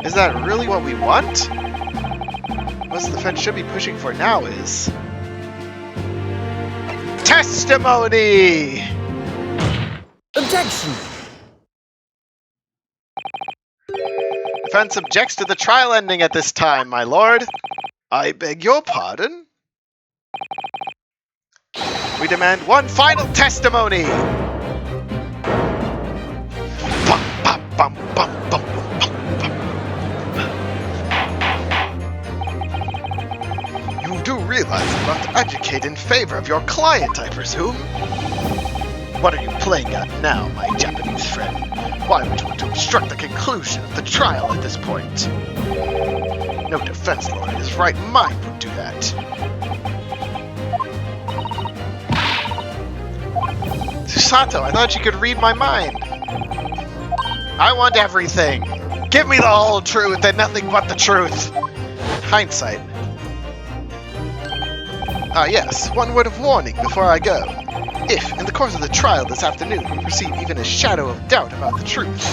Is that really what we want? What the defense should be pushing for now is... testimony! Objection! Defense objects to the trial ending at this time, my lord. I beg your pardon? We demand one final testimony! Bum, bum, bum, bum, bum, bum, bum. You do realize you must advocate in favor of your client, I presume? What are you playing at now, my Japanese friend? Why would you want to obstruct the conclusion of the trial at this point? No defense lawyer in his right mind would do that. Susato, I thought you could read my mind. I want everything. Give me the whole truth and nothing but the truth. Hindsight. Yes, one word of warning before I go. If, in the course of the trial this afternoon, you perceive even a shadow of doubt about the truth,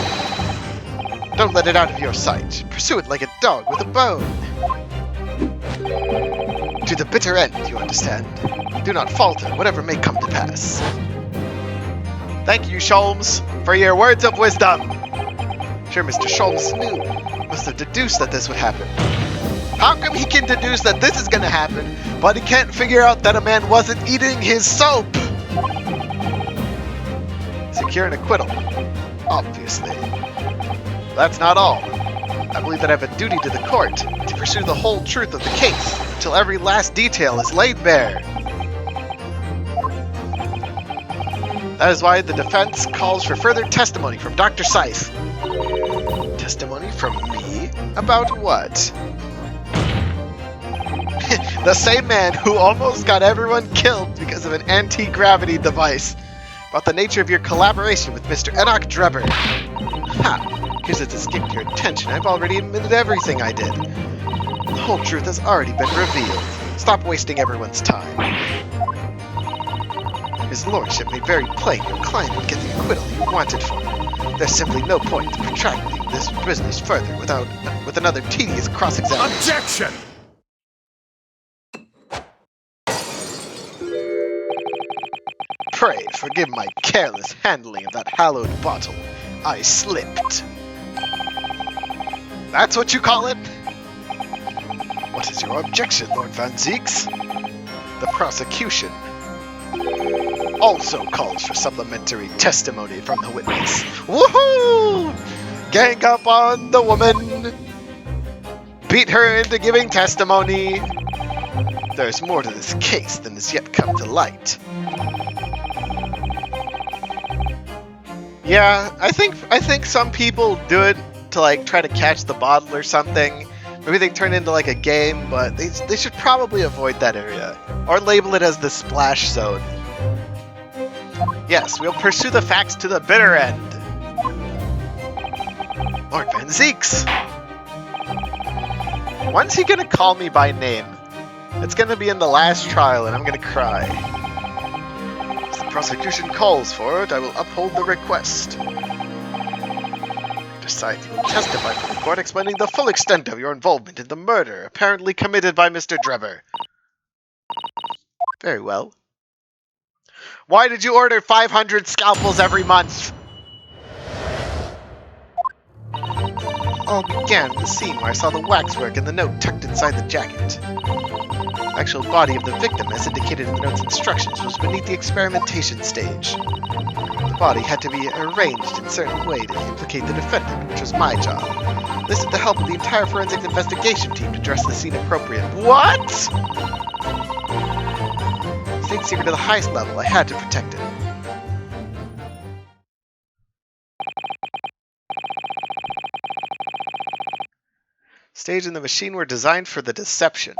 don't let it out of your sight. Pursue it like a dog with a bone. To the bitter end, you understand. Do not falter, whatever may come to pass. Thank you, Sholmes, for your words of wisdom. Sure, Mr. Sholmes knew. Must have deduced that this would happen. How come he can deduce that this is gonna happen, but he can't figure out that a man wasn't eating his soap? Secure an acquittal. Obviously. That's not all. I believe that I have a duty to the court to pursue the whole truth of the case until every last detail is laid bare. That is why the defense calls for further testimony from Dr. Scythe. Testimony from me? About what? The same man who almost got everyone killed because of an anti-gravity device. About the nature of your collaboration with Mr. Enoch Drebber. Ha! Because it's escaped your attention, I've already admitted everything I did. The whole truth has already been revealed. Stop wasting everyone's time. His lordship made very plain your client would get the acquittal you wanted for him. There's simply no point to protracting this business further with another tedious cross-examination. Objection! Pray forgive my careless handling of that hallowed bottle. I slipped. That's what you call it? What is your objection, Lord Van Zieks? The prosecution also calls for supplementary testimony from the witness. Woohoo! Gang up on the woman! Beat her into giving testimony! There's more to this case than has yet come to light. Yeah, I think some people do it to like try to catch the bottle or something. Maybe they turn it into like a game, but they should probably avoid that area. Or label it as the splash zone. Yes, we'll pursue the facts to the bitter end. Lord Van Zieks! When's he gonna call me by name? It's gonna be in the last trial and I'm gonna cry. As the prosecution calls for it, I will uphold the request. Besides, you will testify for the court explaining the full extent of your involvement in the murder apparently committed by Mr. Drebber. Very well. Why did you order 500 scalpels every month? All began at the scene where I saw the waxwork and the note tucked inside the jacket. The actual body of the victim, as indicated in the note's instructions, was beneath the experimentation stage. The body had to be arranged in a certain way to implicate the defendant, which was my job. This with the help of the entire forensic investigation team to dress the scene appropriate. What? State secret to the highest level, I had to protect it. Stage and the machine were designed for the deception.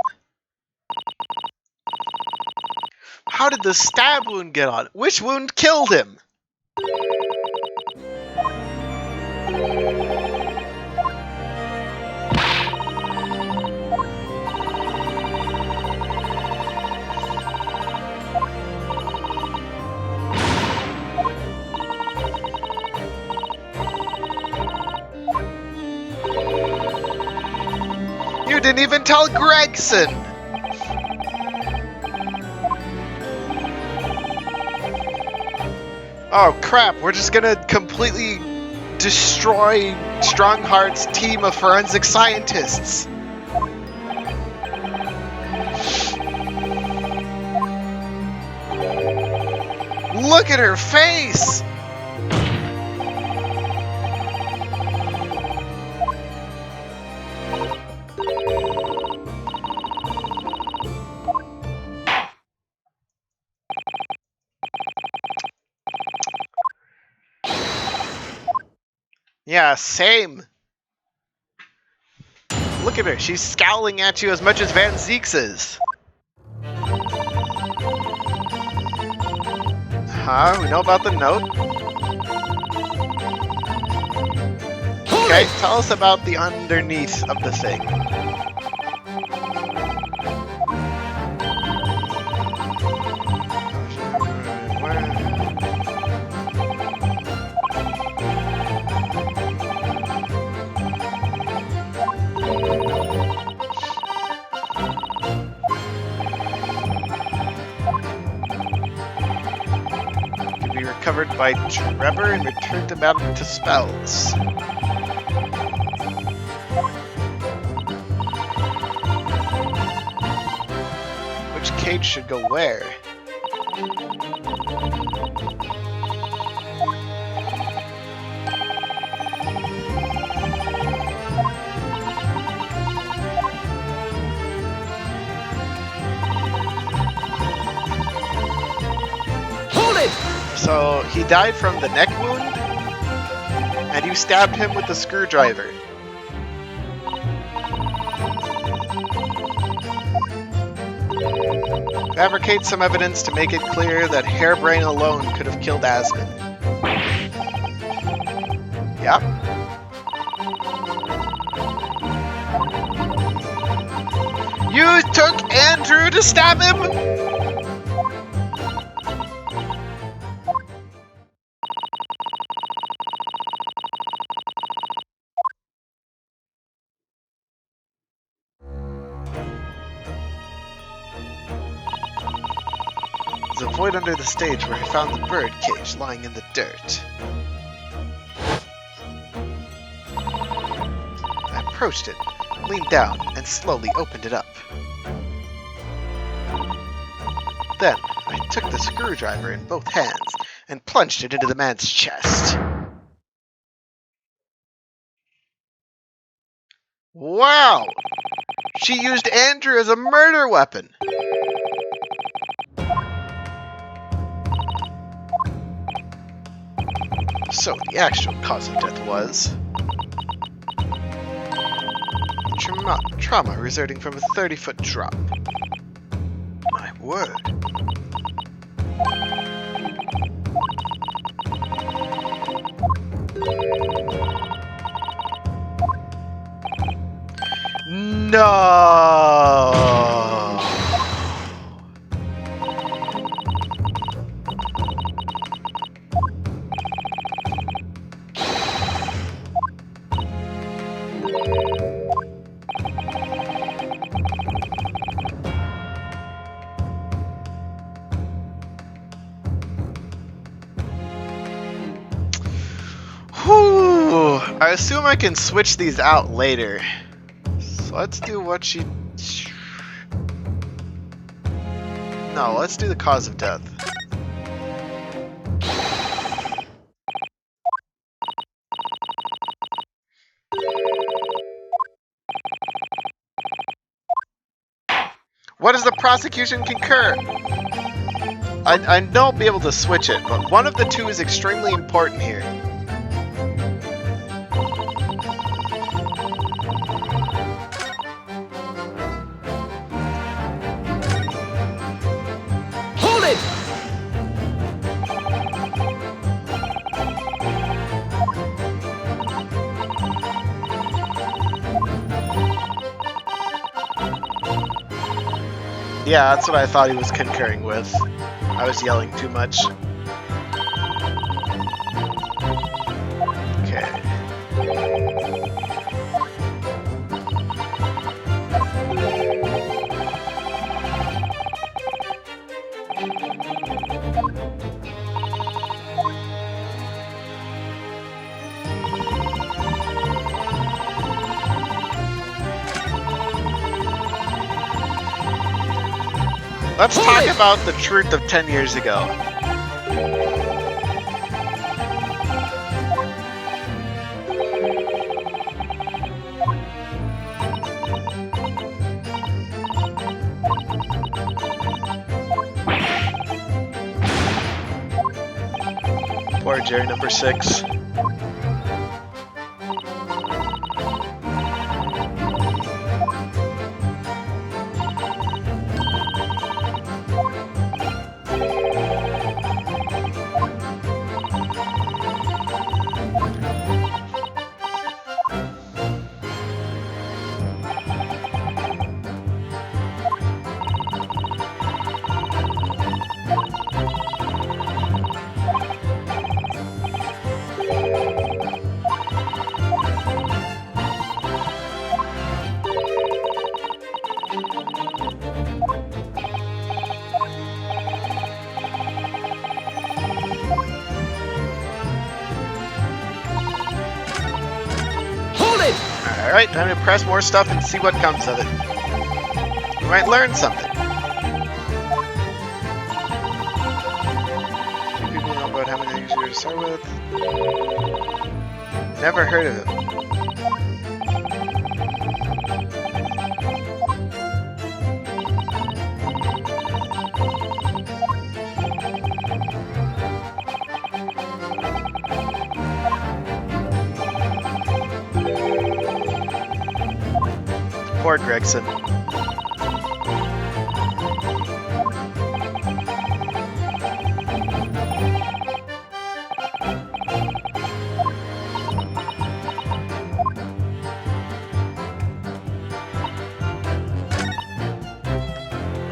How did the stab wound get on? Which wound killed him? didn't even tell Gregson! Oh crap, we're just gonna completely destroy Strongheart's team of forensic scientists! Look at her face! Yeah, same. Look at her. She's scowling at you as much as Van Zieks is. Huh? We know about the note? Okay, tell us about the underneath of the thing. Covered by Trevor and returned him out to spells. Which cage should go where? So, he died from the neck wound, and you stabbed him with the screwdriver. Fabricate some evidence to make it clear that Hairbrain alone could have killed Asmon. Yep. You took Andrew to stab him?! There's a void under the stage where I found the bird cage lying in the dirt. I approached it, leaned down, and slowly opened it up. Then, I took the screwdriver in both hands and plunged it into the man's chest. Wow! She used Andrew as a murder weapon! So the actual cause of death was trauma resulting from a 30-foot drop. My word. No. Whew. I assume I can switch these out later. So let's do what she... No, let's do the cause of death. What does the prosecution concur? I know I'll be able to switch it, but one of the two is extremely important here. Hold it! Yeah, that's what I thought he was concurring with. I was yelling too much. Okay. Let's talk about the truth of 10 years ago. Poor Jerry number 6. Alright, time to press more stuff and see what comes of it. You might learn something. Few people know about how many things you're to start with. Never heard of it. Poor Gregson.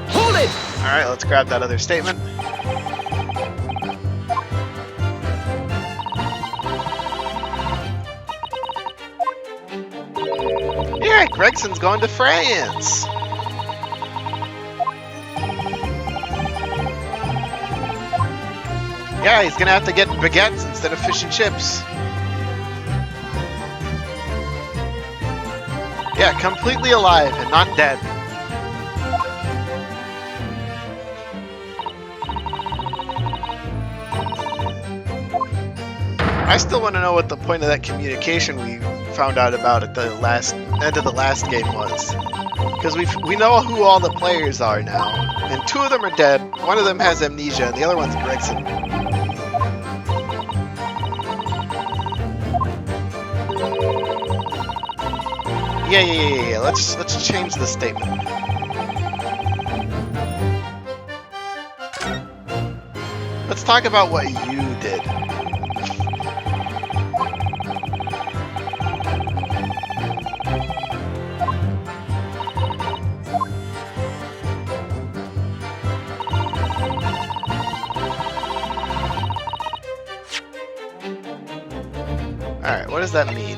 Hold it! Alright, let's grab that other statement. Yeah, Gregson's going to France! Yeah, he's gonna have to get baguettes instead of fish and chips. Yeah, completely alive and not dead. I still want to know what the point of that communication we found out about at the end of the last game was. Because we know who all the players are now. And 2 of them are dead, 1 of them has amnesia, and the other one's Gregson. Yeah. Let's change the statement. Let's talk about what you did. Alright, what does that mean?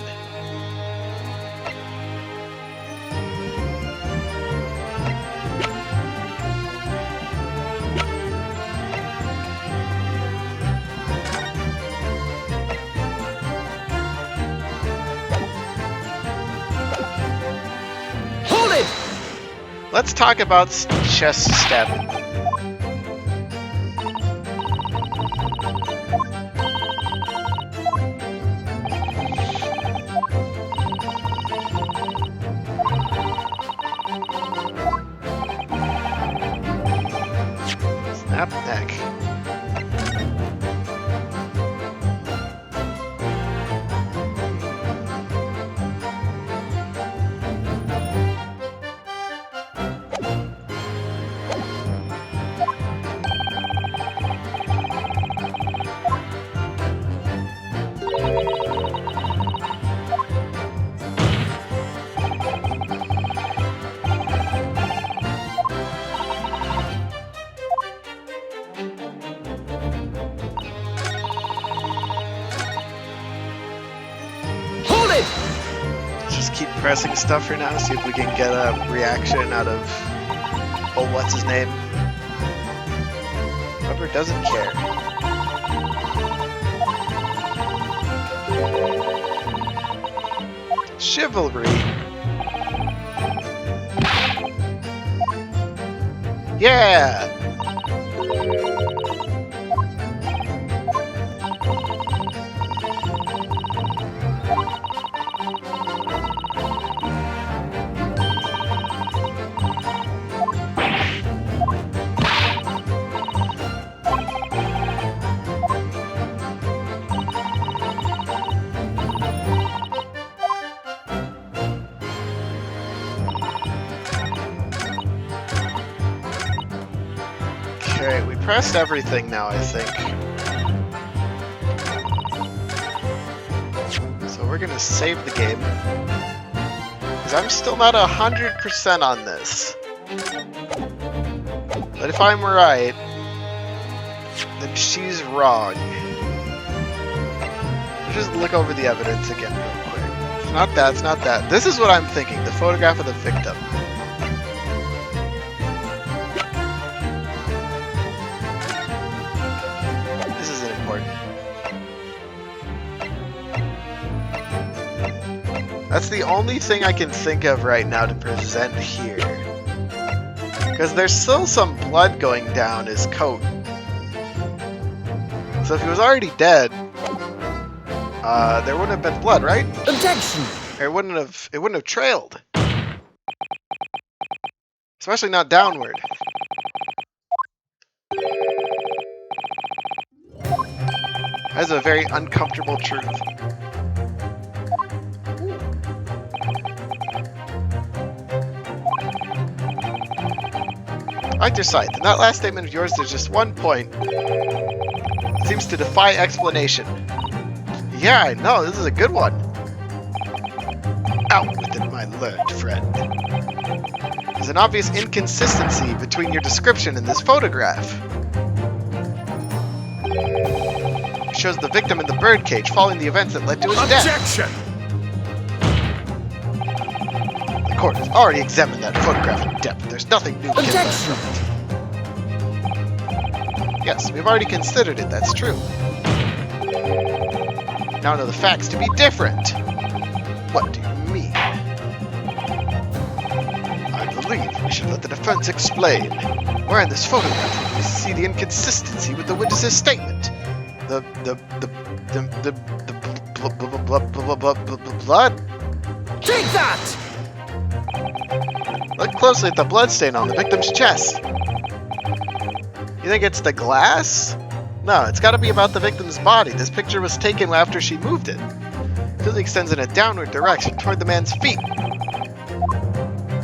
Hold it! Let's talk about chest stabbing. Snap neck. Just keep pressing stuff for now, see if we can get a reaction out of, oh, what's his name? Whoever doesn't care. Chivalry. Yeah! Okay, we pressed everything now, I think. So we're gonna save the game. Because I'm still not 100% on this. But if I'm right, then she's wrong. Let's just look over the evidence again real quick. It's not that, it's not that. This is what I'm thinking, the photograph of the victim. This isn't important. That's the only thing I can think of right now to present here. Because there's still some blood going down his coat. So if he was already dead, there wouldn't have been blood, right? Objection! Or it wouldn't have trailed. Especially not downward. That's a very uncomfortable truth. Dr. Scythe, in that last statement of yours, there's just one point. It seems to defy explanation. Yeah, I know, this is a good one. Out with it, my learned friend. There's an obvious inconsistency between your description and this photograph. It shows the victim in the birdcage following the events that led to his death. Objection! The court has already examined that photograph in depth. There's nothing new. Objection! Yes, we've already considered it, that's true. Now I know the facts to be different. What do you mean? I believe we should let the defense explain. Where in this photograph we see the inconsistency with the witness's statement. The blood? Take that! Look closely at the bloodstain on the victim's chest. You think it's the glass? No, it's gotta be about the victim's body. This picture was taken after she moved it. It clearly extends in a downward direction toward the man's feet.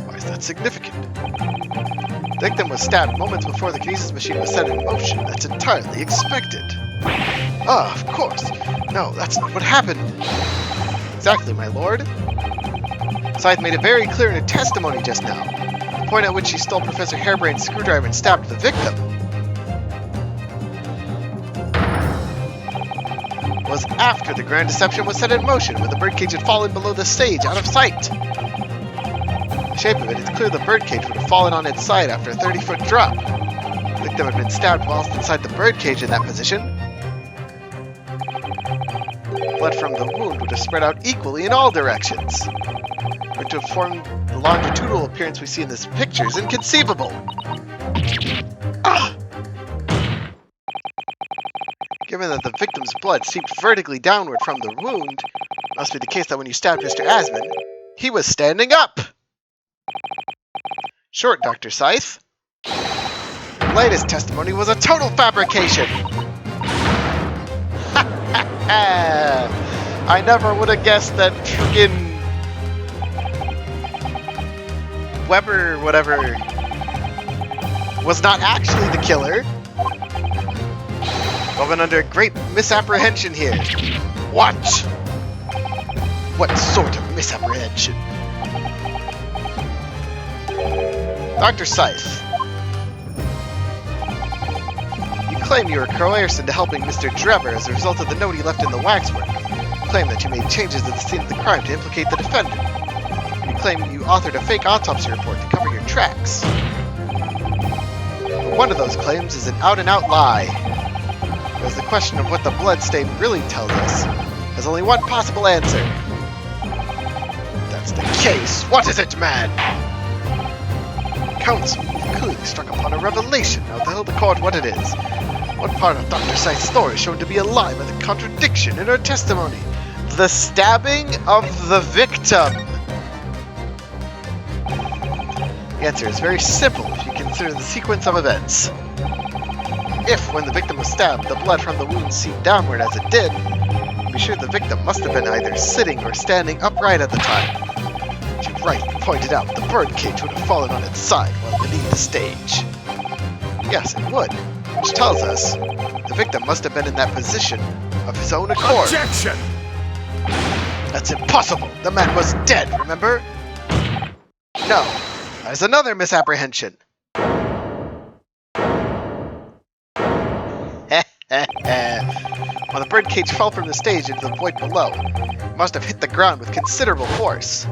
Why is that significant? The victim was stabbed moments before the kinesis machine was set in motion. That's entirely expected. Ah, of course. No, that's not what happened. Exactly, my lord. Scythe made it very clear in her testimony just now. The point at which she stole Professor Hairbrain's screwdriver and stabbed the victim was after the grand deception was set in motion, when the birdcage had fallen below the stage, out of sight. The shape of it, it's clear the birdcage would have fallen on its side after a 30-foot drop. The victim had been stabbed whilst inside the birdcage in that position. Blood from the wound would have spread out equally in all directions. For it to have formed the longitudinal appearance we see in this picture is inconceivable. Ah! Given that the victim's blood seeped vertically downward from the wound, it must be the case that when you stabbed Mr. Asman, he was standing up! Short, Dr. Scythe. Your latest testimony was a total fabrication! I never would have guessed that friggin' Weber, whatever, was not actually the killer. I've been under great misapprehension here. What? What sort of misapprehension? Dr. Scythe, you claim you were coerced into helping Mr. Drebber as a result of the note he left in the waxwork. You claim that you made changes at the scene of the crime to implicate the defendant. You claim you authored a fake autopsy report to cover your tracks. But one of those claims is an out-and-out lie. Because the question of what the bloodstain really tells us has only one possible answer. If that's the case, what is it, man? council, you've clearly struck upon a revelation. Now tell the court what it is. What part of Dr. Scythe's story is shown to be a lie by the contradiction in her testimony? The stabbing of the victim. The answer is very simple if you consider the sequence of events. If, when the victim was stabbed, the blood from the wound seeped downward as it did, be sure the victim must have been either sitting or standing upright at the time. As you rightly pointed out, the birdcage would have fallen on its side while beneath the stage. Yes, it would, which tells us the victim must have been in that position of his own accord. Objection! That's impossible! The man was dead, remember? No, there's another misapprehension. When the birdcage fell from the stage into the void below, it must have hit the ground with considerable force.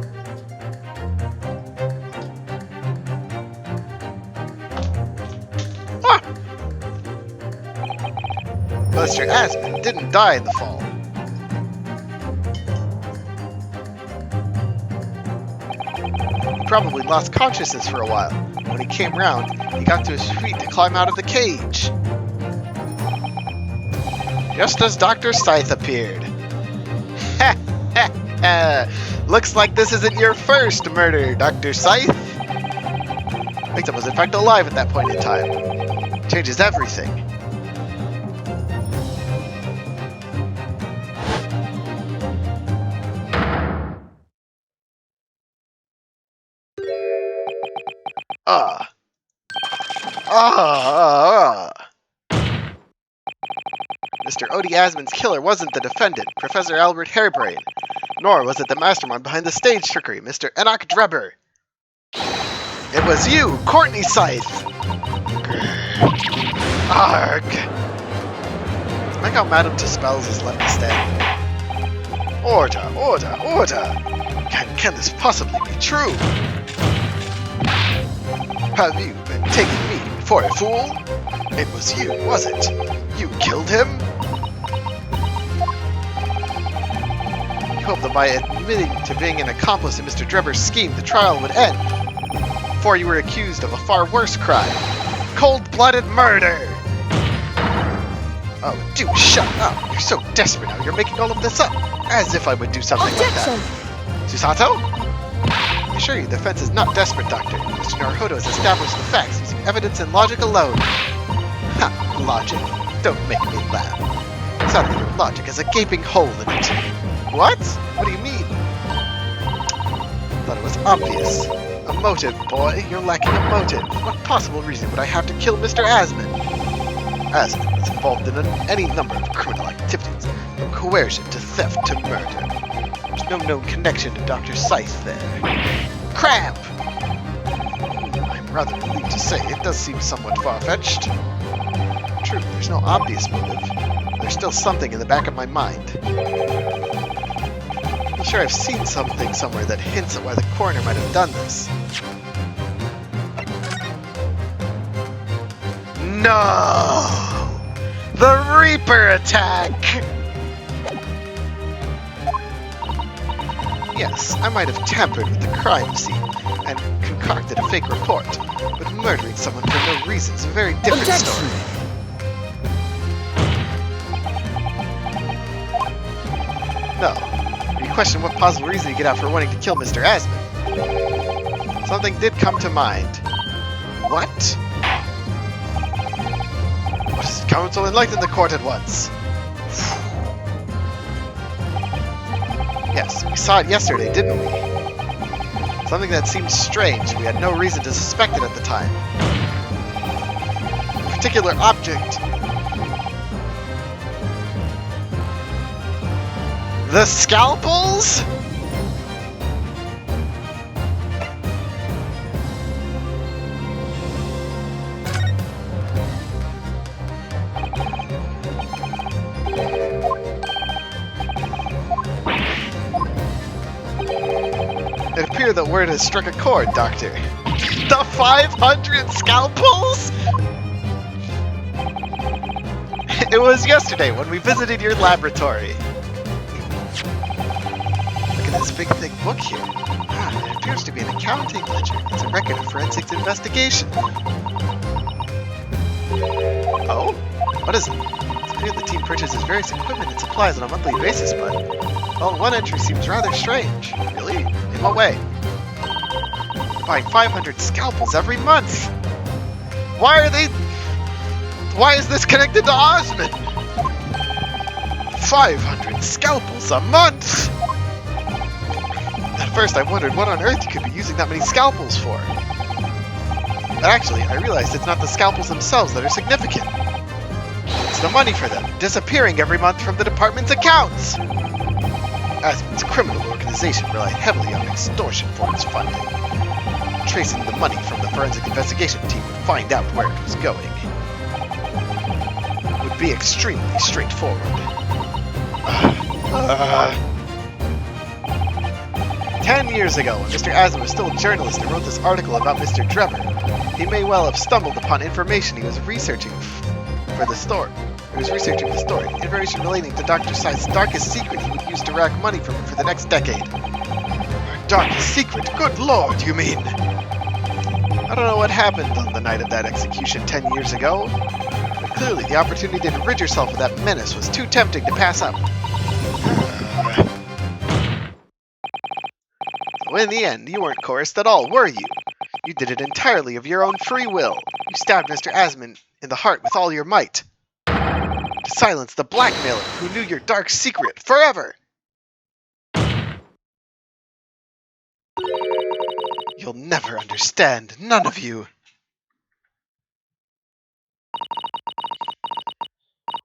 Ah! Mr. Asmund didn't die in the fall. He probably lost consciousness for a while. When he came round, he got to his feet to climb out of the cage. Just as Dr. Scythe appeared. Ha ha ha! Looks like this isn't your first murder, Dr. Scythe. Victim was in fact alive at that point in time. Changes everything. Mr. Odie Asmund's killer wasn't the defendant, Professor Albert Hairbrain, nor was it the mastermind behind the stage trickery, Mr. Enoch Drebber. It was you, Courtney Scythe! Arg! I like how Madame Tuspells is left standing. Order, order, order! Can this possibly be true? Have you been taking me for a fool? It was you, was it? You killed him? You hoped that by admitting to being an accomplice in Mr. Drebber's scheme, the trial would end. Before you were accused of a far worse crime. Cold-blooded murder! Oh, do shut up! You're so desperate now, you're making all of this up! As if I would do something Objection! like that. Susato? I assure you, the defense is not desperate, Doctor. Mr. Naruhodo has established the facts using evidence and logic alone. Ha! Logic. Don't make me laugh. Suddenly your logic has a gaping hole in it. What? What do you mean? Thought it was obvious. A motive, boy. You're lacking a motive. What possible reason would I have to kill Mr. Asmund? Asmund was involved in any number of criminal activities, from coercion to theft to murder. There's no known connection to Dr. Scythe there. Crap! I'm rather relieved to say it does seem somewhat far-fetched. True, there's no obvious motive. There's still something in the back of my mind. I'm sure I've seen something somewhere that hints at why the coroner might have done this. No! The Reaper attack! Yes, I might have tampered with the crime scene and concocted a fake report, but murdering someone for no reason is a very different Objection! story. No. You question what possible reason you could have for wanting to kill Mr. Asmund. Something did come to mind. What? What is it, Counsel? Enlighten the court at once. Yes, we saw it yesterday, didn't we? Something that seemed strange. We had no reason to suspect it at the time. A particular object. The scalpels? It appears that word has struck a chord, Doctor. The 500 scalpels? It was yesterday when we visited your laboratory. Look at this big thick book here. It appears to be an accounting ledger. It's a record of forensics investigation. Oh? What is it? It's clear the team purchases various equipment and supplies on a monthly basis, but... well, one entry seems rather strange. Really? In what way? Buying 500 scalpels every month! Why is this connected to Osmond? 500 scalpels a month! At first I wondered what on earth you could be using that many scalpels for. But actually, I realized it's not the scalpels themselves that are significant. It's the money for them, disappearing every month from the department's accounts! Asmon's criminal organization relied heavily on extortion for its funding. Tracing the money from the forensic investigation team would find out where it was going. It would be extremely straightforward. 10 years ago, when Mr. Asmon was still a journalist and wrote this article about Mr. Drebber, he may well have stumbled upon information he was researching for the story. Information relating to Dr. Scythe's darkest secret he would use to rack money from him for the next decade. Our darkest secret? Good lord, you mean? I don't know what happened on the night of that execution 10 years ago, but clearly the opportunity to rid yourself of that menace was too tempting to pass up. So in the end, you weren't coerced at all, were you? You did it entirely of your own free will. You stabbed Mr. Asmon in the heart with all your might. To silence the blackmailer who knew your dark secret forever! You'll never understand, none of you.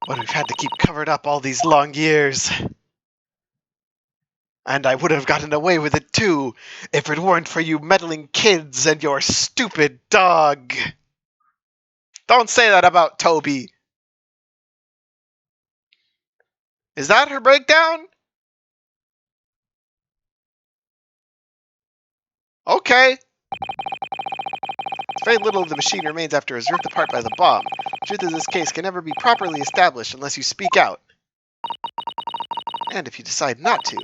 What we've had to keep covered up all these long years. And I would have gotten away with it too, if it weren't for you meddling kids and your stupid dog. Don't say that about Toby. Is that her breakdown? Okay. Very little of the machine remains after it was ripped apart by the bomb. The truth of this case can never be properly established unless you speak out. And if you decide not to,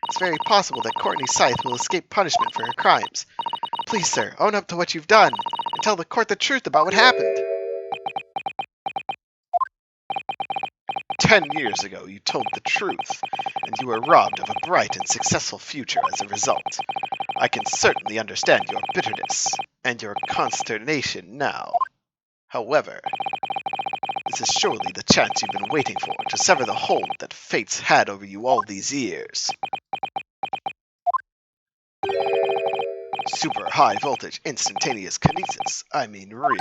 it's very possible that Courtney Scythe will escape punishment for her crimes. Please, sir, own up to what you've done, and tell the court the truth about what happened. 10 years ago, you told the truth, and you were robbed of a bright and successful future as a result. I can certainly understand your bitterness and your consternation now. However, this is surely the chance you've been waiting for to sever the hold that fate's had over you all these years. Super high voltage instantaneous kinesis. I mean, really.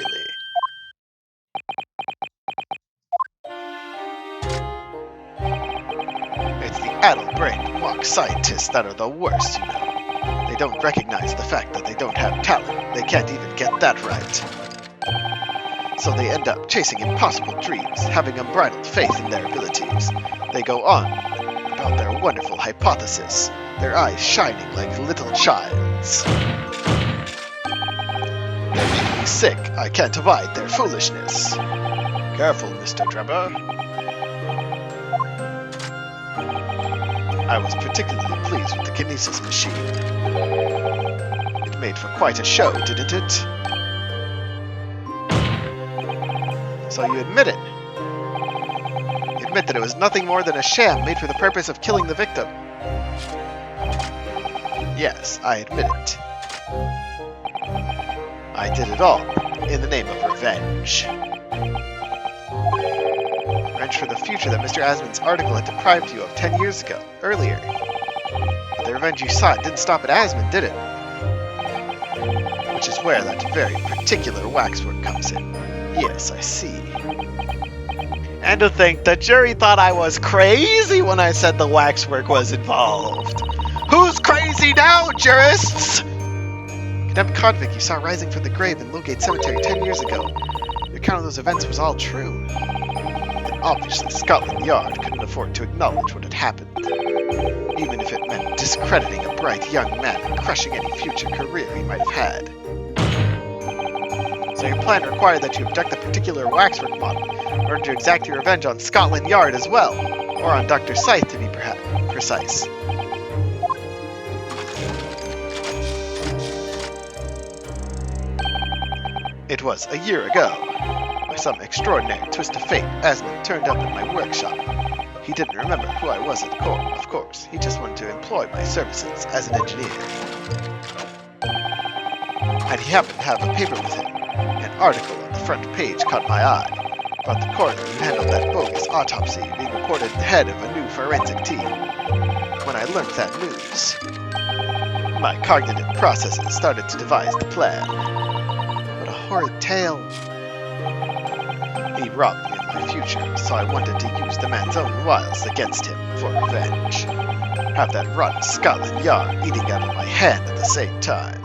It's the addle-brained mock scientists that are the worst, you know. They don't recognize the fact that they don't have talent. They can't even get that right. So they end up chasing impossible dreams, having unbridled faith in their abilities. They go on about their wonderful hypothesis, their eyes shining like little child's. They make me sick. I can't abide their foolishness. Careful, Mr. Drebber. I was particularly pleased with the kinesis machine. It made for quite a show, didn't it? So you admit it. You admit that it was nothing more than a sham made for the purpose of killing the victim. Yes, I admit it. I did it all in the name of revenge. Revenge for the future that Mr. Asmon's article had deprived you of 10 years ago, earlier. But the revenge you sought didn't stop at Asmon, did it? Which is where that very particular waxwork comes in. Yes, I see. And to think the jury thought I was crazy when I said the waxwork was involved. Who's crazy now, jurists? Condemned convict you saw rising from the grave in Lowgate Cemetery 10 years ago. Your account of those events was all true. And obviously Scotland Yard couldn't afford to acknowledge what had happened, even if it meant discrediting a bright young man and crushing any future career he might have had. So your plan required that you abduct the particular waxwork model in order to exact your revenge on Scotland Yard as well, or on Dr. Scythe to be precise. It was a year ago. By some extraordinary twist of fate, Asmund turned up in my workshop. He didn't remember who I was of course. He just wanted to employ my services as an engineer. And he happened to have a paper with him. An article on the front page caught my eye about the coroner who handled that bogus autopsy being reported head of a new forensic team. When I learned that news, my cognitive processes started to devise the plan. What a horrid tale. He robbed me of my future, so I wanted to use the man's own wiles against him for revenge. Have that rotten Scotland Yard eating out of my hand at the same time.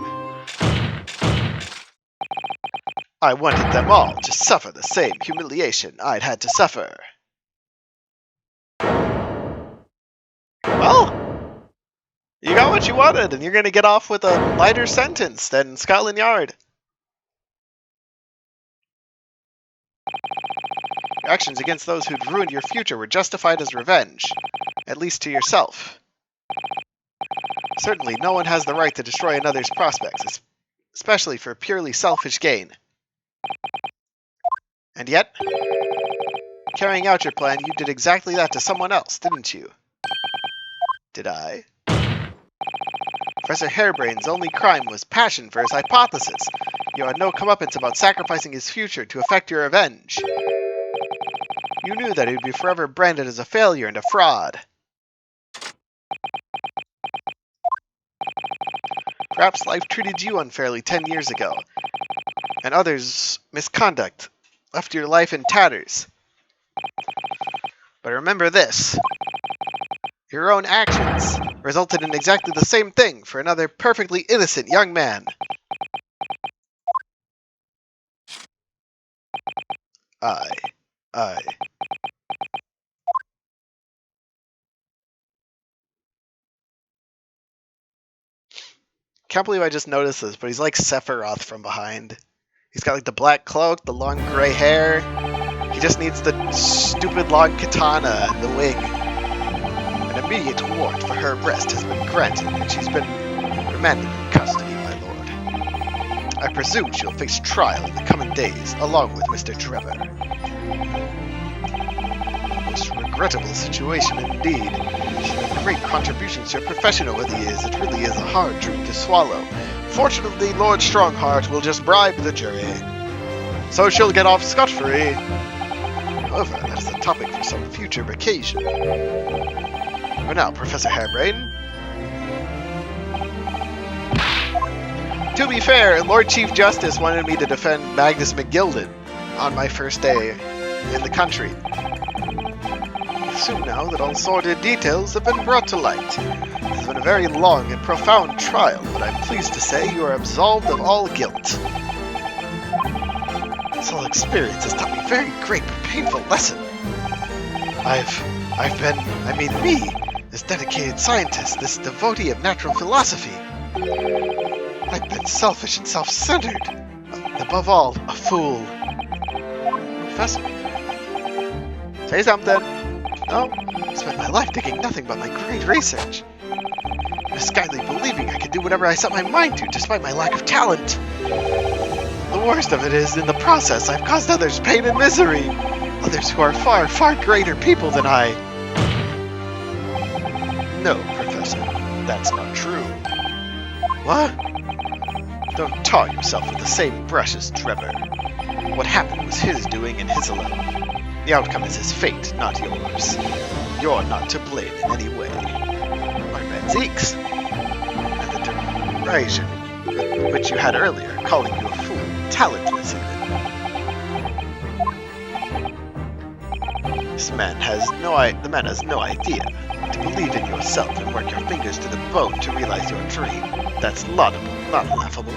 I wanted them all to suffer the same humiliation I'd had to suffer. Well, you got what you wanted, and you're going to get off with a lighter sentence than Scotland Yard. Your actions against those who'd ruined your future were justified as revenge, at least to yourself. Certainly, no one has the right to destroy another's prospects, especially for purely selfish gain. And yet, carrying out your plan, you did exactly that to someone else, didn't you? Did I? Professor Harebrain's only crime was passion for his hypothesis. You had no comeuppance about sacrificing his future to effect your revenge. You knew that he would be forever branded as a failure and a fraud. Perhaps life treated you unfairly 10 years ago, and others' misconduct left your life in tatters. But remember this. Your own actions resulted in exactly the same thing for another perfectly innocent young man. I. Can't believe I just noticed this, but he's like Sephiroth from behind. He's got like the black cloak, the long gray hair. He just needs the stupid long katana and the wing. An immediate warrant for her arrest has been granted, and she's been remanded in custody, my lord. I presume she'll face trial in the coming days, along with Mr. Trevor. A most regrettable situation indeed. She's made great contributions to your profession over the years. It really is a hard truth to swallow. Fortunately, Lord Strongheart will just bribe the jury, so she'll get off scot-free. However, that is a topic for some future occasion. For now, Professor Harebrain. To be fair, Lord Chief Justice wanted me to defend Magnus McGilden on my first day in the country. I assume now that all sordid details have been brought to light. It has been a very long and profound trial, but I'm pleased to say you are absolved of all guilt. This whole experience has taught me a very great but painful lesson. Me, this dedicated scientist, this devotee of natural philosophy. I've been selfish and self-centered. Above all, a fool. Professor? Say something. No? I spent my life digging nothing but my great research. Misguidedly believing I could do whatever I set my mind to, despite my lack of talent. The worst of it is, in the process, I've caused others pain and misery. Others who are far, far greater people than I. No, Professor, that's not true. What? Don't tar yourself with the same brush as Trevor. What happened was his doing and his alone. The outcome is his fate, not yours. You're not to blame in any way. My man Zeke's, and the derision which you had earlier, calling you a fool, talentless even. The man has no idea. To believe in yourself and work your fingers to the bone to realize your dream. That's laudable, not laughable.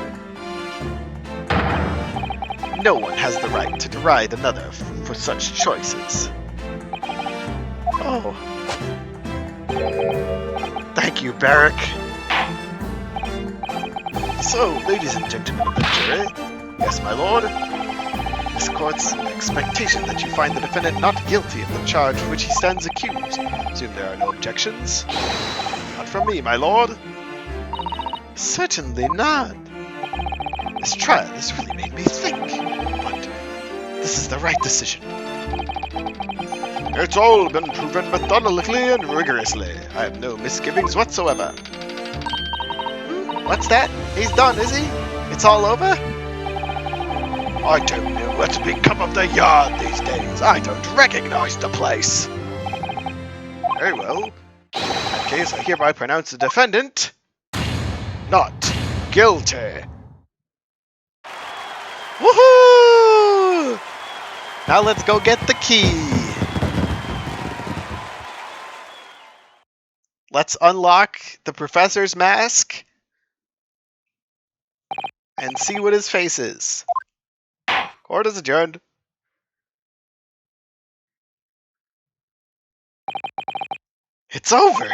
No one has the right to deride another for such choices. Oh. Thank you, Barrack. So, ladies and gentlemen of the jury, yes, my lord, this court's expectation that you find the defendant not guilty of the charge for which he stands accused. Assume there are no objections? Not from me, my lord. Certainly not. This trial has really made me think, but this is the right decision. It's all been proven methodically and rigorously. I have no misgivings whatsoever. What's that? He's done, is he? It's all over? I don't know what's become of the yard these days. I don't recognize the place. Very well. In that case, I hereby pronounce the defendant not guilty. Woohoo! Now let's go get the key. Let's unlock the professor's mask and see what his face is. Court is adjourned. It's over.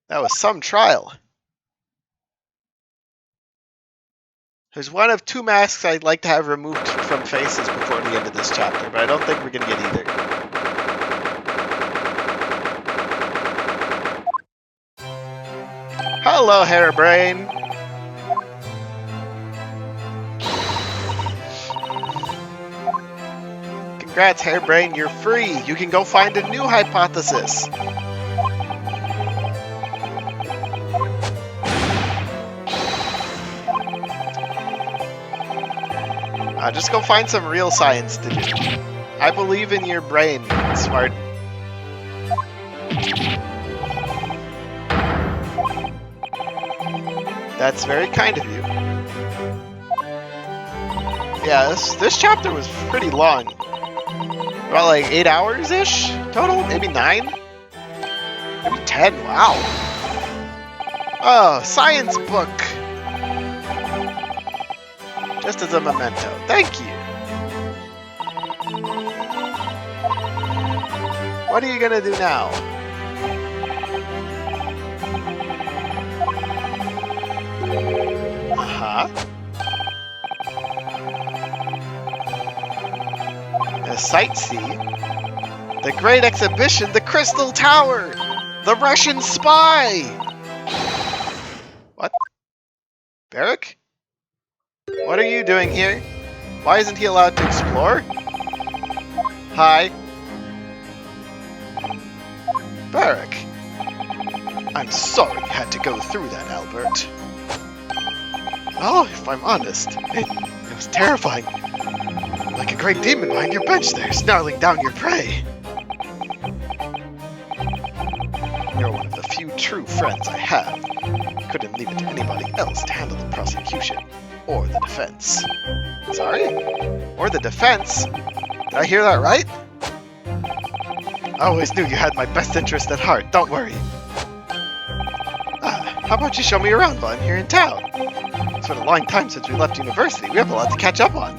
That was some trial. There's one of two masks I'd like to have removed from faces before the end of this chapter, but I don't think we're going to get either. Hello, Hairbrain. Congrats, Hairbrain, you're free. You can go find a new hypothesis. Just go find some real science to do. I believe in your brain, smart. That's very kind of you. Yeah, this chapter was pretty long. About like 8 hours-ish total? Maybe 9? Maybe 10, wow. Oh, science book. Just as a memento. Thank you. What are you gonna do now? Uh-huh. A sightsee? The Great Exhibition, the Crystal Tower! The Russian spy! What? Barrack? What are you doing here? Why isn't he allowed to explore? Hi. Barrack. I'm sorry you had to go through that, Albert. Well, if I'm honest, it was terrifying. Like a great demon behind your bench there, snarling down your prey. You're one of the few true friends I have. Couldn't leave it to anybody else to handle the prosecution. Or the defense. Sorry? Or the defense? Did I hear that right? I always knew you had my best interest at heart, don't worry. How about you show me around while I'm here in town? It's been a long time since we left university. We have a lot to catch up on.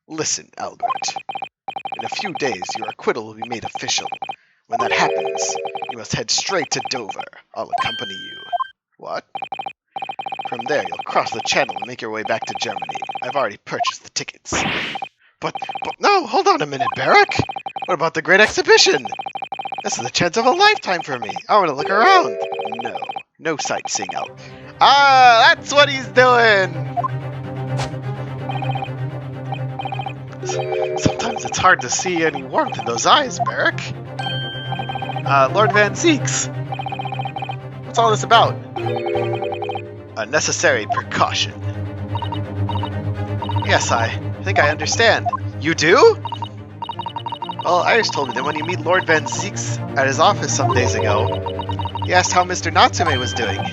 Listen, Albert. In a few days, your acquittal will be made official. When that happens, you must head straight to Dover. I'll accompany you. What? From there, you'll cross the channel and make your way back to Germany. I've already purchased the tickets. But no, hold on a minute, Barrack. What about the Great Exhibition? This is the chance of a lifetime for me. I want to look around. No sightseeing out. Ah, that's what he's doing! Sometimes it's hard to see any warmth in those eyes, Barrack. Lord Van Zeeks. What's all this about? A necessary precaution. Yes, I think I understand. You do? Well, Iris told me that when you meet Lord Van Zeeks at his office some days ago, he asked how Mr. Natsume was doing.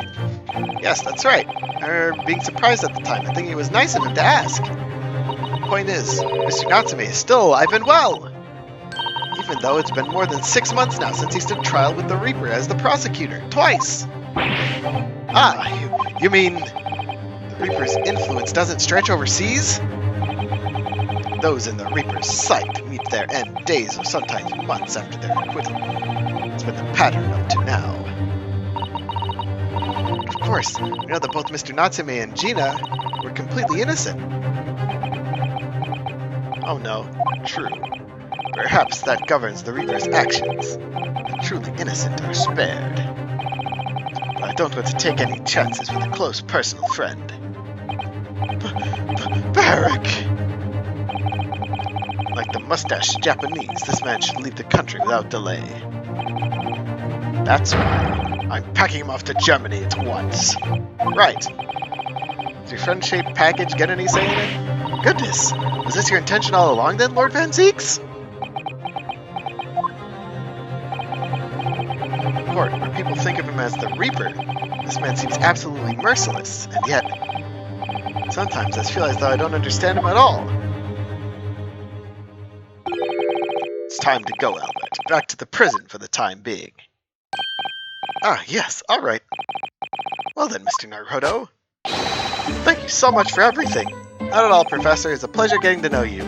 Yes, that's right. I remember being surprised at the time and thinking it was nice of him to ask. The point is, Mr. Natsume is still alive and well! Even though it's been more than 6 months now since he stood trial with the Reaper as the prosecutor. Twice! Ah, you mean the Reaper's influence doesn't stretch overseas? Those in the Reaper's sight meet their end days or sometimes months after their acquittal. It's been the pattern up to now. Of course, we know that both Mr. Natsume and Gina were completely innocent. Oh no, true. Perhaps that governs the Reaper's actions. The truly innocent are spared. but I don't want to take any chances with a close personal friend. Barrack! Like the mustached Japanese, this man should leave the country without delay. That's why I'm packing him off to Germany at once. Right. Does your friend-shaped package get any say in it? Goodness, was this your intention all along then, Lord Van Zieks? Court, where people think of him as the Reaper, this man seems absolutely merciless, and yet, sometimes I feel as though I don't understand him at all. It's time to go, Albert. Back to the prison for the time being. Ah, yes, alright. Well then, Mr. Naruto. Thank you so much for everything. Not at all, Professor. It's a pleasure getting to know you.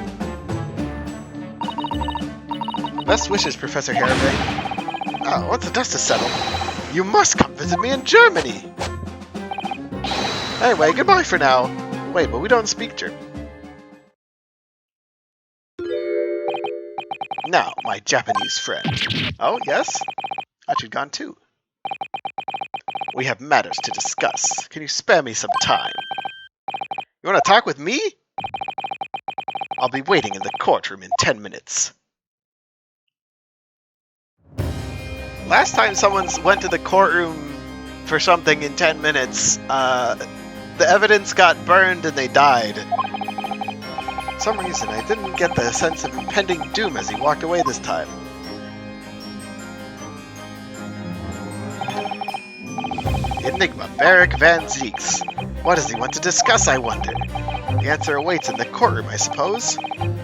Best wishes, Professor Harabang. Oh, once the dust is settled, you must come visit me in Germany! Anyway, goodbye for now. Wait, but we don't speak German. Now, my Japanese friend. Oh, yes? I should gone too. We have matters to discuss. Can you spare me some time? You want to talk with me? I'll be waiting in the courtroom in 10 minutes. Last time someone went to the courtroom for something in 10 minutes, the evidence got burned and they died. For some reason, I didn't get the sense of impending doom as he walked away this time. Enigma, Barrack Van Zieks. What does he want to discuss, I wonder? The answer awaits in the courtroom, I suppose.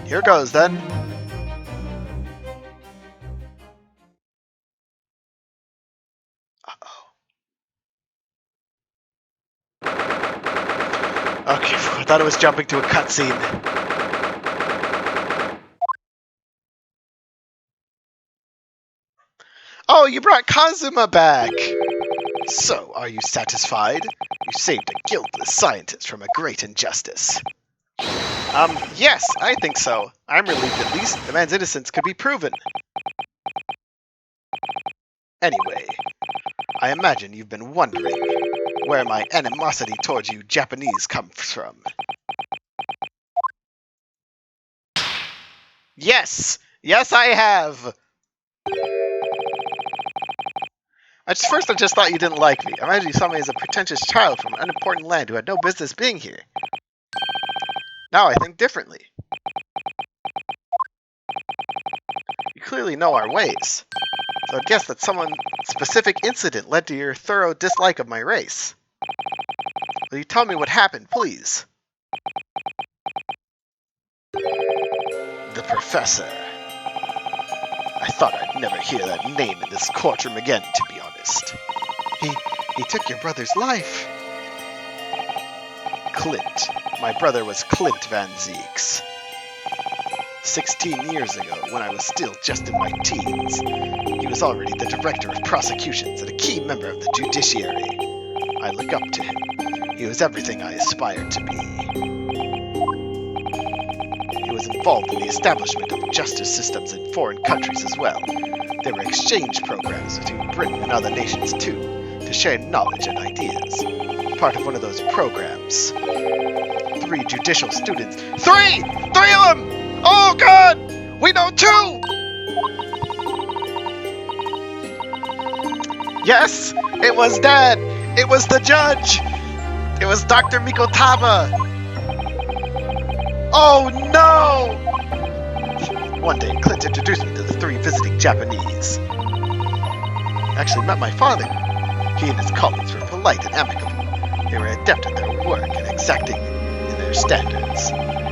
Here goes, then. Uh-oh. Okay, I thought it was jumping to a cutscene. Oh, you brought Kazuma back! So, are you satisfied? You saved a guiltless scientist from a great injustice. Yes, I think so. I'm relieved at least the man's innocence could be proven. Anyway, I imagine you've been wondering where my animosity towards you Japanese comes from. Yes! Yes, I have! I just thought you didn't like me. I imagine you saw me as a pretentious child from an unimportant land who had no business being here. Now I think differently. You clearly know our ways, so I'd guess that some specific incident led to your thorough dislike of my race. Will you tell me what happened, please? The Professor. I thought I'd never hear that name in this courtroom again, to be honest. He took your brother's life. Clint. My brother was Clint Van Zieks. 16 years ago, when I was still just in my teens, he was already the director of prosecutions and a key member of the judiciary. I look up to him. He was everything I aspired to be. He was involved in the establishment of justice systems in foreign countries as well. There were exchange programs between Britain and other nations too, to share knowledge and ideas. Part of one of those programs. 3 judicial students. 3! 3 of them! Oh God! We know 2! Yes! It was Dad! It was the judge! It was Dr. Mikotaba! Oh no! One day, Clint introduced me to the 3 visiting Japanese. I actually met my father. He and his colleagues were polite and amicable. They were adept at their work and exacting in their standards.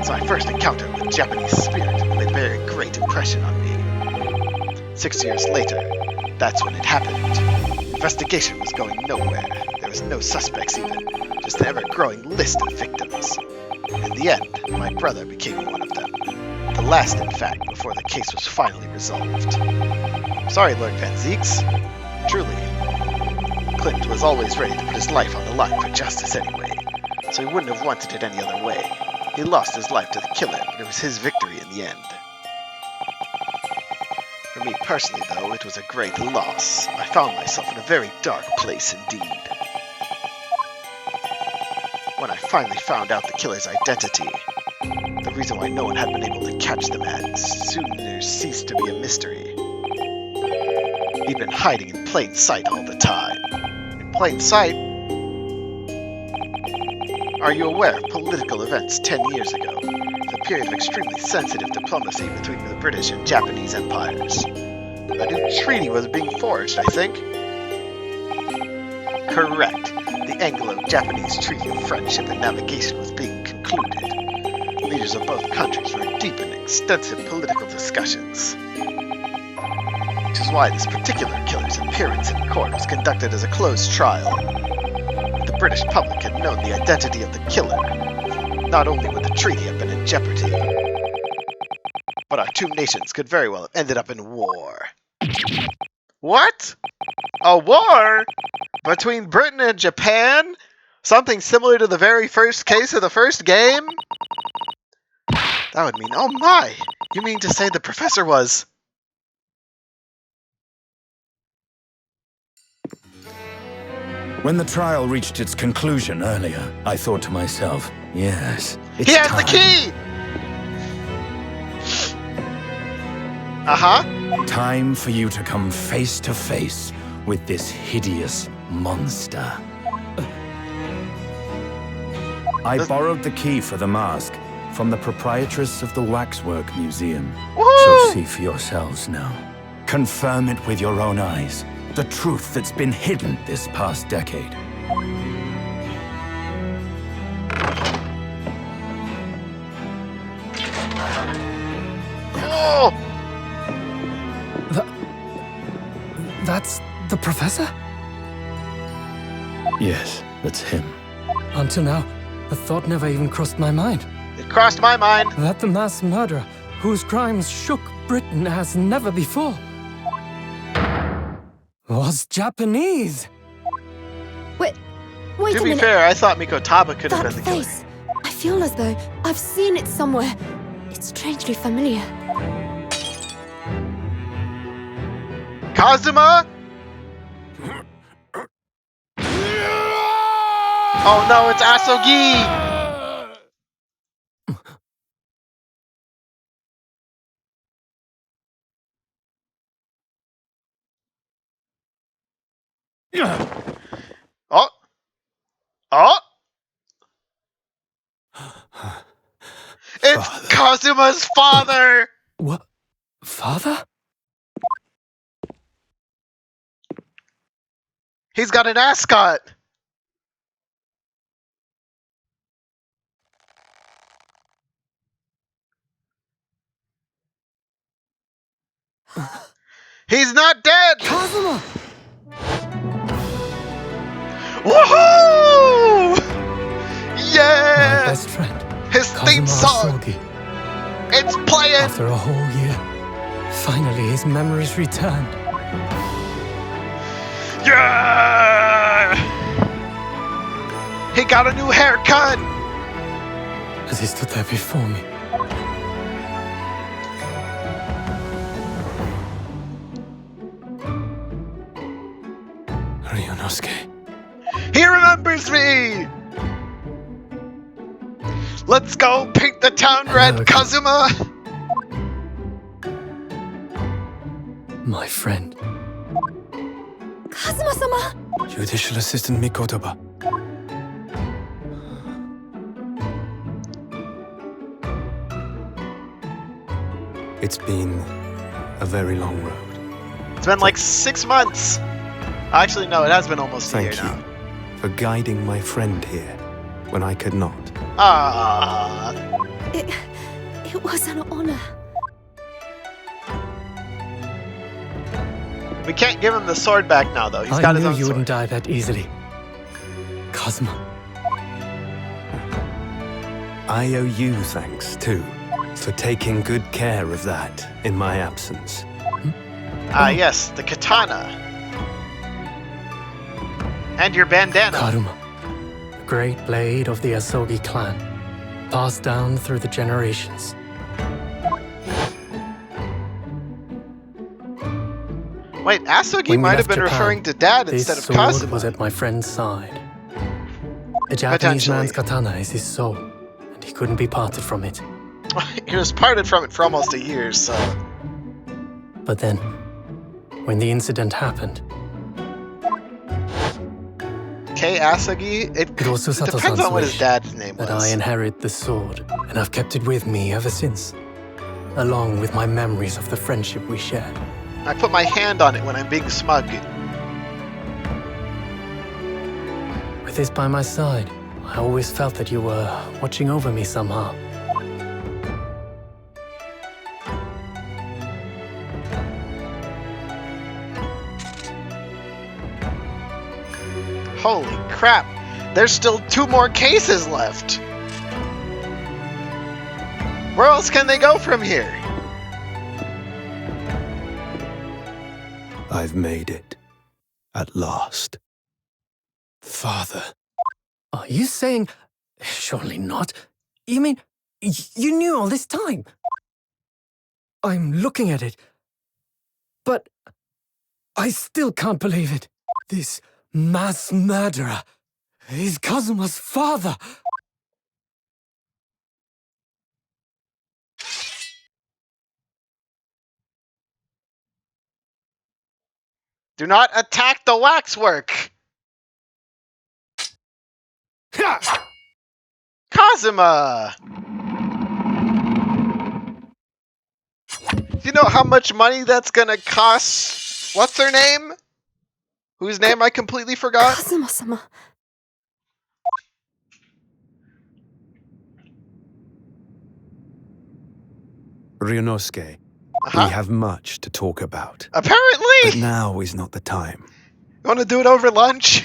So my first encounter with Japanese spirit made a very great impression on me. 6 years later, that's when it happened. Investigation was going nowhere. There was no suspects even, just an ever-growing list of victims. In the end, my brother became one of them. The last, in fact, before the case was finally resolved. Sorry, Lord Van Zieks. Truly. Clint was always ready to put his life on the line for justice anyway, so he wouldn't have wanted it any other way. He lost his life to the killer, but it was his victory in the end. For me personally, though, it was a great loss. I found myself in a very dark place indeed. When I finally found out the killer's identity, the reason why no one had been able to catch the man soon ceased to be a mystery. He'd been hiding in plain sight all the time. In plain sight? Are you aware of political events 10 years ago? The period of extremely sensitive diplomacy between the British and Japanese empires. A new treaty was being forged, I think. Correct. The Anglo-Japanese Treaty of Friendship and Navigation was being concluded. Leaders of both countries were deep in extensive political discussions. Which is why this particular killer's appearance in court was conducted as a closed trial. If the British public had known the identity of the killer, not only would the treaty have been in jeopardy, but our two nations could very well have ended up in war. What? A war? Between Britain and Japan? Something similar to the very first case of the first game? That would mean, oh my! You mean to say the professor was... When the trial reached its conclusion earlier, I thought to myself, yes, it's He has time. the key! Uh-huh. Time for you to come face to face with this hideous monster. I borrowed the key for the mask from the proprietress of the Waxwork Museum. So Woohoo! see for yourselves now. Confirm it with your own eyes. The truth that's been hidden this past decade. Oh! That's the professor? Yes, that's him. Until now, the thought never even crossed my mind. It crossed my mind. That the mass murderer, whose crimes shook Britain as never before, was Japanese. Wait To a be minute. fair, I thought Mikotaba could have That been the killer. face. I feel as though I've seen it somewhere. It's strangely familiar. Kazuma? Oh no, it's Asogi! Oh! Oh! It's Father. Kazuma's father! What? Father? He's got an ascot! He's not dead! Kazuma! Woohoo! My Yeah! best friend, His theme Kazuma song! Asogi. It's playing! After a whole year, finally his memories returned. Yeah! He got a new haircut! As he stood there before me. Ryunosuke. He remembers me! Let's go paint the town red, Hello. Kazuma! My friend. Kazuma-sama! Judicial Assistant Mikotaba. It's been a very long road. It's been like 6 months. Actually, no, it has been almost a year Thank now. you for guiding my friend here when I could not. Ah, It was an honor. we can't give him the sword back now, though. He's I got knew his own you sword. wouldn't die that easily. Kazuma. I owe you thanks, too, for taking good care of that in my absence. Ah, yes, the katana. And your bandana. Karuma. The great blade of the Asogi clan. Passed down through the generations. Wait, Asugi When we might have left been Japan, referring to Dad this instead of sword Kazuma. was at my friend's side. A Japanese man's Potentially. katana is his soul, and he couldn't be parted from it. He was parted from it for almost a year, so... But then, when the incident happened, Kei Asugi? It was Susato-san's depends on what his wish dad's name that I was. inherit the sword, and I've kept it with me ever since, along with my memories of the friendship we shared. I put my hand on it when I'm being smug. With this by my side, I always felt that you were watching over me somehow. Holy crap! There's still 2 more cases left! Where else can they go from here? I've made it. At last. Father. Are you saying... Surely not. You mean, you knew all this time? I'm looking at it. But I still can't believe it. This mass murderer is Kazuma's father. Do not attack the waxwork! Kazuma! Do you know how much money that's gonna cost? What's her name? Whose name I completely forgot? Kazuma-sama. Ryunosuke, we have much to talk about. But Apparently! now is not the time. You wanna do it over lunch?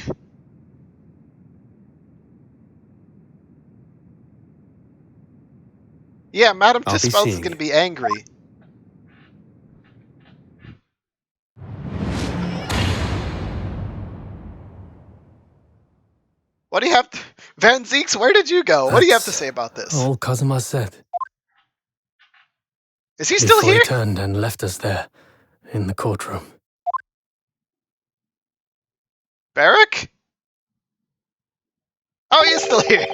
Yeah, Madame I'll be Tispelt is seeing gonna you. be angry. What do you have to... Van Zeeks, where did you go? What do you have to That's say about this? All Kazuma said. Is he still Before here? he turned and left us there, in the courtroom. Barrack? Oh, he's still here.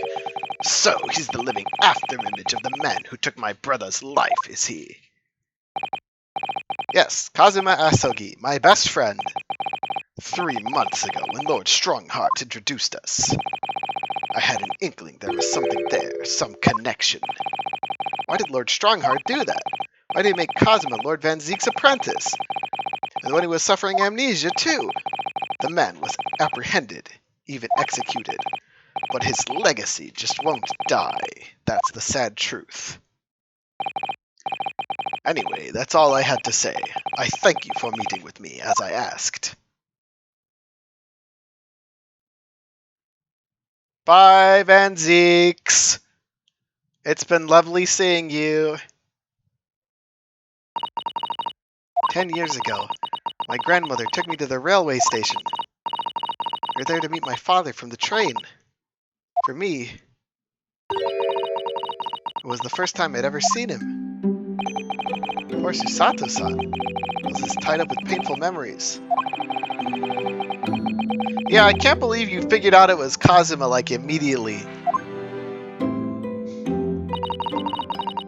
So, he's the living afterimage of the man who took my brother's life, is he? Yes, Kazuma Asogi, my best friend. 3 months ago, when Lord Strongheart introduced us, I had an inkling there was something there, some connection. Why did Lord Strongheart do that? Why did he make Kazuma Lord Van Zeek's apprentice? And when he was suffering amnesia, too, the man was apprehended, even executed. But his legacy just won't die. That's the sad truth. Anyway, that's all I had to say. I thank you for meeting with me, as I asked. Bye, Van Zeeks. It's been lovely seeing you. 10 years ago, my grandmother took me to the railway station. We were there to meet my father from the train. For me, it was the first time I'd ever seen him. Poor Susato-san was as tied up with painful memories. Yeah, I can't believe you figured out it was Kazuma, like, immediately.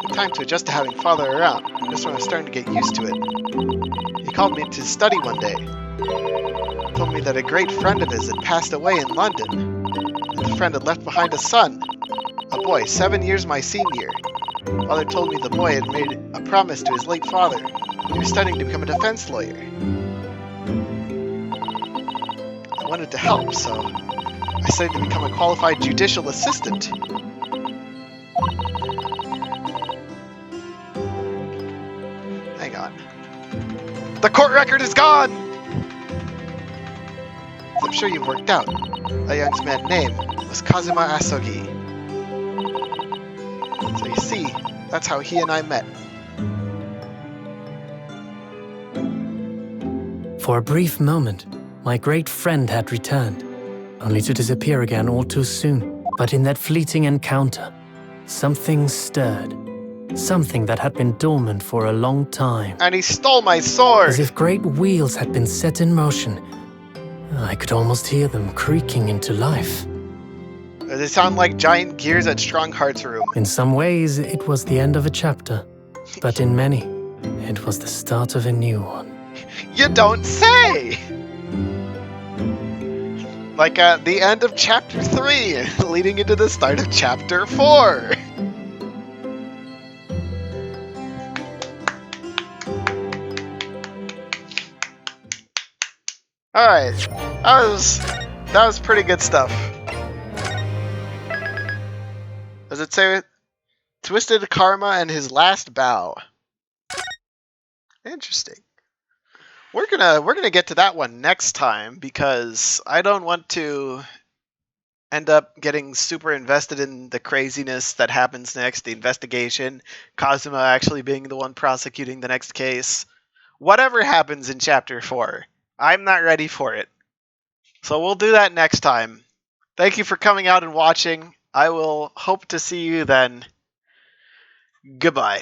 Took time to adjust to having father around, just when I was starting to get used to it. He called me into his study one day. Told me that a great friend of his had passed away in London. The friend had left behind a son, a boy 7 years my senior. Father told me the boy had made a promise to his late father. He was studying to become a defense lawyer. I wanted to help, so I studied to become a qualified judicial assistant. Hang on. The court record is gone! As I'm sure you've worked out, that young man's name was Kazuma Asogi. So you see, that's how he and I met. For a brief moment, my great friend had returned, only to disappear again all too soon. But in that fleeting encounter, something stirred. Something that had been dormant for a long time. And he stole my sword! As if great wheels had been set in motion. I could almost hear them creaking into life. They sound like giant gears at Strongheart's room. In some ways, it was the end of a chapter. But in many, it was the start of a new one. You don't say! Like at the end of chapter 3, leading into the start of chapter 4. Alright, that was pretty good stuff. Does it say Twisted Karma and his last bow? Interesting. We're gonna get to that one next time because I don't want to end up getting super invested in the craziness that happens next, the investigation, Kazuma actually being the one prosecuting the next case. Whatever happens in chapter 4, I'm not ready for it. So we'll do that next time. Thank you for coming out and watching. I will hope to see you then. Goodbye.